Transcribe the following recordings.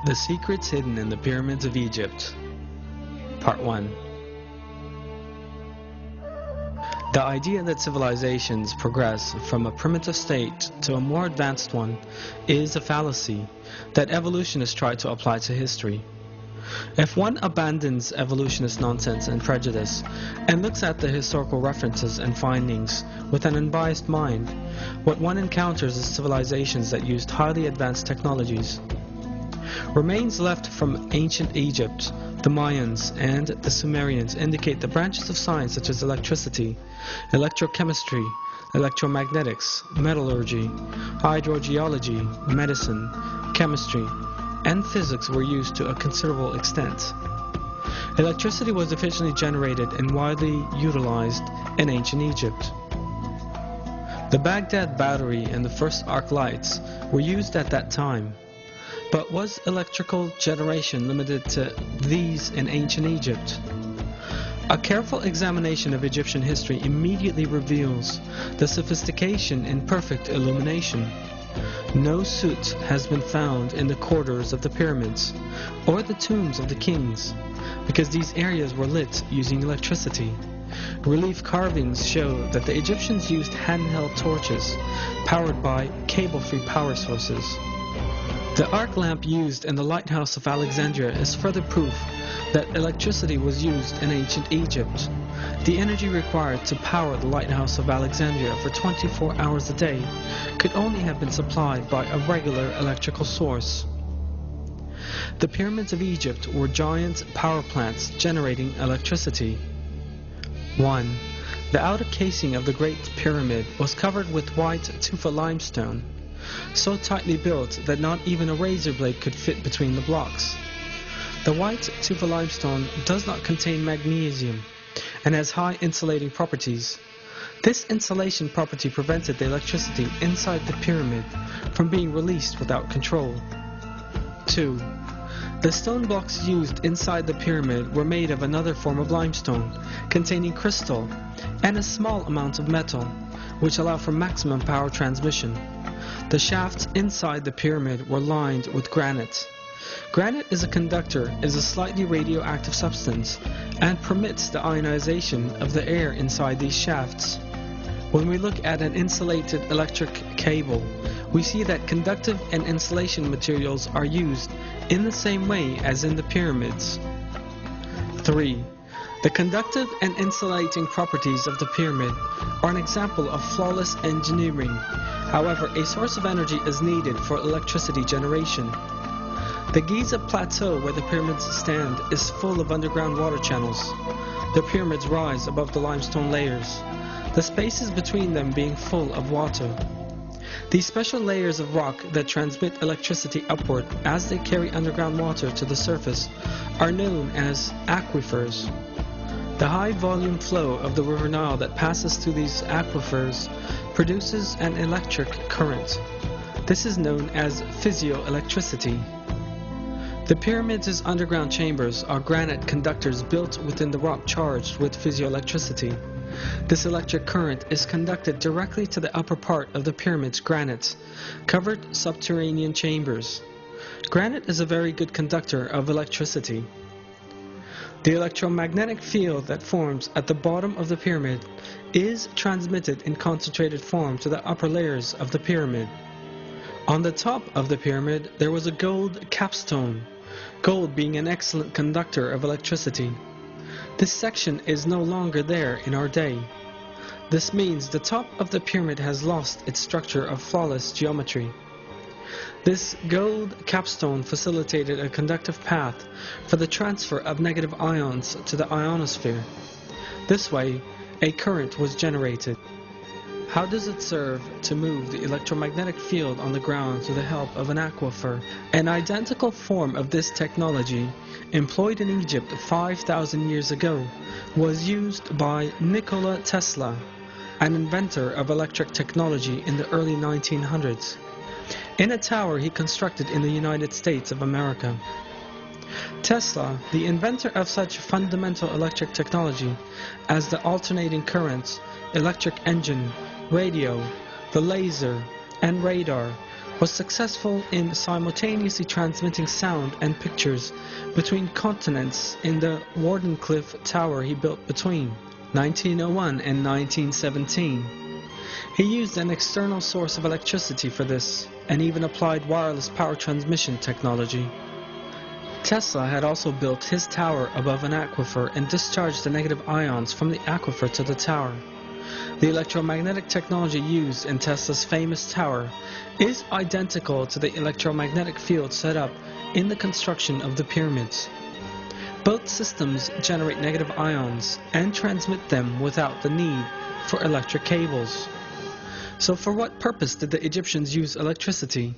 The Secrets Hidden in the Pyramids of Egypt. Part 1. The idea that civilizations progress from a primitive state to a more advanced one is a fallacy that evolutionists try to apply to history. If one abandons evolutionist nonsense and prejudice and looks at the historical references and findings with an unbiased mind, what one encounters is civilizations that used highly advanced technologies. Remains left from ancient Egypt, the Mayans, and the Sumerians indicate the branches of science such as electricity, electrochemistry, electromagnetics, metallurgy, hydrogeology, medicine, chemistry, and physics were used to a considerable extent. Electricity was efficiently generated and widely utilized in ancient Egypt. The Baghdad battery and the first arc lights were used at that time. But was electrical generation limited to these in ancient Egypt? A careful examination of Egyptian history immediately reveals the sophistication in perfect illumination. No soot has been found in the corridors of the pyramids or the tombs of the kings, because these areas were lit using electricity. Relief carvings show that the Egyptians used handheld torches powered by cable-free power sources. The arc lamp used in the lighthouse of Alexandria is further proof that electricity was used in ancient Egypt. The energy required to power the lighthouse of Alexandria for 24 hours a day could only have been supplied by a regular electrical source. The pyramids of Egypt were giant power plants generating electricity. 1. The outer casing of the Great Pyramid was covered with white tufa limestone, so tightly built that not even a razor blade could fit between the blocks. The white tufa limestone does not contain magnesium and has high insulating properties. This insulation property prevented the electricity inside the pyramid from being released without control. 2. The stone blocks used inside the pyramid were made of another form of limestone containing crystal and a small amount of metal, which allow for maximum power transmission. The shafts inside the pyramid were lined with granite. Granite is a slightly radioactive substance and permits the ionization of the air inside these shafts. When we look at an insulated electric cable, we see that conductive and insulation materials are used in the same way as in the pyramids. 3. The conductive and insulating properties of the pyramid are an example of flawless engineering. However, a source of energy is needed for electricity generation. The Giza Plateau where the pyramids stand is full of underground water channels. The pyramids rise above the limestone layers, the spaces between them being full of water. These special layers of rock that transmit electricity upward as they carry underground water to the surface are known as aquifers. The high volume flow of the River Nile that passes through these aquifers produces an electric current. This is known as physioelectricity. The pyramids' underground chambers are granite conductors built within the rock charged with physioelectricity. This electric current is conducted directly to the upper part of the pyramid's granite covered subterranean chambers. Granite is a very good conductor of electricity. The electromagnetic field that forms at the bottom of the pyramid is transmitted in concentrated form to the upper layers of the pyramid. On the top of the pyramid there was a gold capstone, gold being an excellent conductor of electricity. This section is no longer there in our day. This means the top of the pyramid has lost its structure of flawless geometry. This gold capstone facilitated a conductive path for the transfer of negative ions to the ionosphere. This way, a current was generated. How does it serve to move the electromagnetic field on the ground through the help of an aquifer? An identical form of this technology, employed in Egypt 5,000 years ago, was used by Nikola Tesla, an inventor of electric technology in the early 1900s. In a tower he constructed in the United States of America. Tesla, the inventor of such fundamental electric technology as the alternating current, electric engine, radio, the laser, and radar, was successful in simultaneously transmitting sound and pictures between continents in the Wardenclyffe Tower he built between 1901 and 1917. He used an external source of electricity for this, and even applied wireless power transmission technology. Tesla had also built his tower above an aquifer and discharged the negative ions from the aquifer to the tower. The electromagnetic technology used in Tesla's famous tower is identical to the electromagnetic field set up in the construction of the pyramids. Both systems generate negative ions and transmit them without the need for electric cables. So for what purpose did the Egyptians use electricity?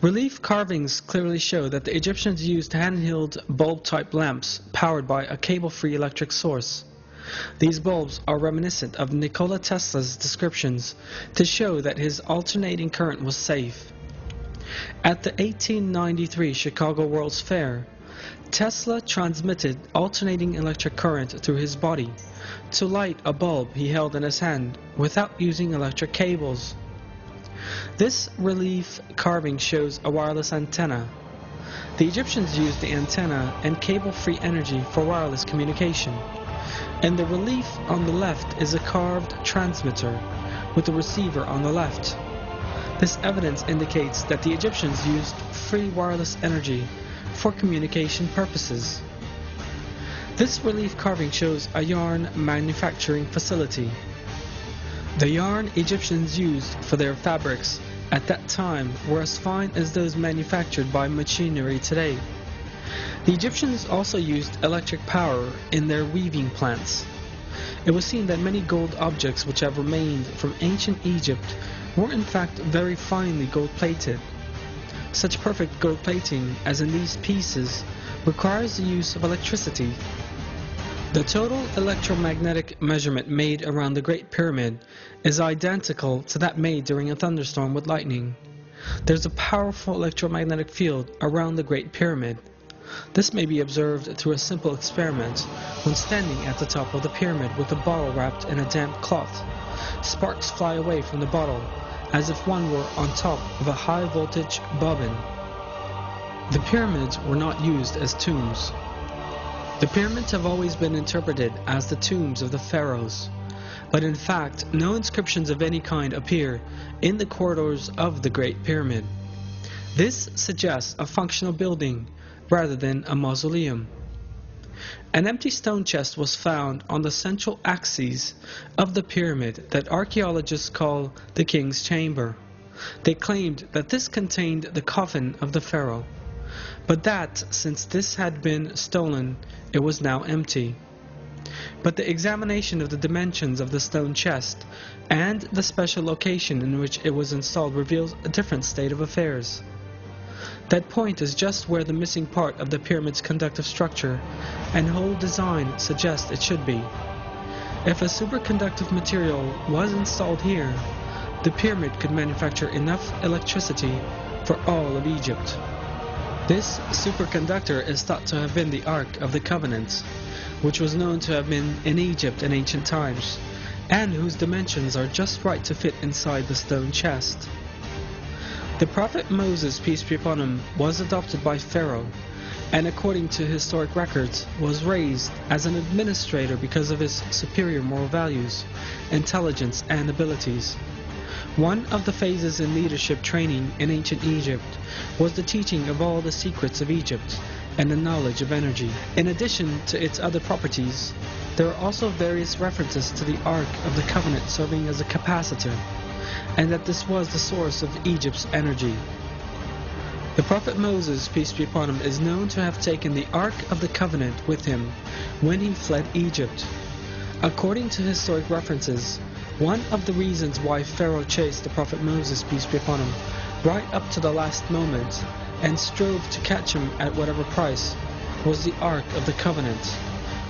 Relief carvings clearly show that the Egyptians used handheld bulb-type lamps powered by a cable-free electric source. These bulbs are reminiscent of Nikola Tesla's descriptions to show that his alternating current was safe. At the 1893 Chicago World's Fair, Tesla transmitted alternating electric current through his body to light a bulb he held in his hand without using electric cables. This relief carving shows a wireless antenna. The Egyptians used the antenna and cable-free energy for wireless communication. And the relief on the left is a carved transmitter with a receiver on the left. This evidence indicates that the Egyptians used free wireless energy for communication purposes. This relief carving shows a yarn manufacturing facility. The yarn Egyptians used for their fabrics at that time were as fine as those manufactured by machinery today. The Egyptians also used electric power in their weaving plants. It was seen that many gold objects which have remained from ancient Egypt were in fact very finely gold-plated. Such perfect gold plating as in these pieces requires the use of electricity. The total electromagnetic measurement made around the Great Pyramid is identical to that made during a thunderstorm with lightning. There's a powerful electromagnetic field around the Great Pyramid. This may be observed through a simple experiment when standing at the top of the pyramid with a bottle wrapped in a damp cloth. Sparks fly away from the bottle as if one were on top of a high-voltage bobbin. The pyramids were not used as tombs. The pyramids have always been interpreted as the tombs of the pharaohs, but in fact no inscriptions of any kind appear in the corridors of the Great Pyramid. This suggests a functional building rather than a mausoleum. An empty stone chest was found on the central axis of the pyramid that archaeologists call the King's Chamber. They claimed that this contained the coffin of the pharaoh, but that since this had been stolen, it was now empty. But the examination of the dimensions of the stone chest and the special location in which it was installed reveals a different state of affairs. That point is just where the missing part of the pyramid's conductive structure and whole design suggests it should be. If a superconductive material was installed here, the pyramid could manufacture enough electricity for all of Egypt. This superconductor is thought to have been the Ark of the Covenant, which was known to have been in Egypt in ancient times, and whose dimensions are just right to fit inside the stone chest. The prophet Moses, peace be upon him, was adopted by Pharaoh, and according to historic records, was raised as an administrator because of his superior moral values, intelligence, and abilities. One of the phases in leadership training in ancient Egypt was the teaching of all the secrets of Egypt and the knowledge of energy. In addition to its other properties, there are also various references to the Ark of the Covenant serving as a capacitor, and that this was the source of Egypt's energy. The prophet Moses, peace be upon him, is known to have taken the Ark of the Covenant with him when he fled Egypt. According to historic references, one of the reasons why Pharaoh chased the prophet Moses, peace be upon him, right up to the last moment, and strove to catch him at whatever price, was the Ark of the Covenant,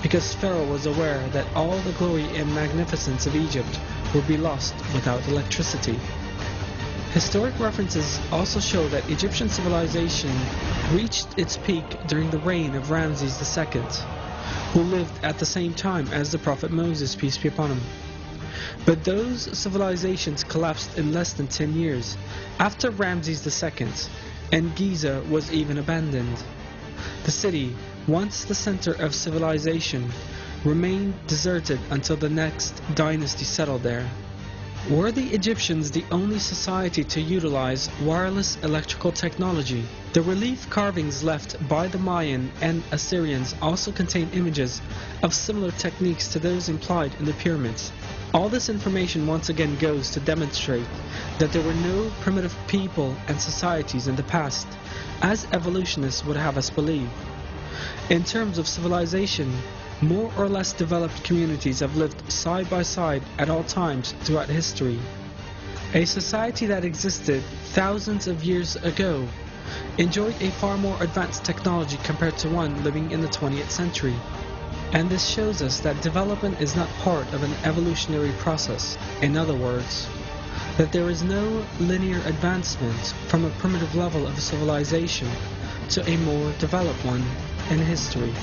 because Pharaoh was aware that all the glory and magnificence of Egypt would be lost without electricity. Historic references also show that Egyptian civilization reached its peak during the reign of Ramses II, who lived at the same time as the prophet Moses, peace be upon him. But those civilizations collapsed in less than 10 years, after Ramses II, and Giza was even abandoned. The city, once the center of civilization, remained deserted until the next dynasty settled there. Were the Egyptians the only society to utilize wireless electrical technology? The relief carvings left by the Mayan and Assyrians also contain images of similar techniques to those implied in the pyramids. All this information once again goes to demonstrate that there were no primitive people and societies in the past, as evolutionists would have us believe. In terms of civilization, more or less developed communities have lived side by side at all times throughout history. A society that existed thousands of years ago enjoyed a far more advanced technology compared to one living in the 20th century. And this shows us that development is not part of an evolutionary process. In other words, that there is no linear advancement from a primitive level of civilization to a more developed one in history.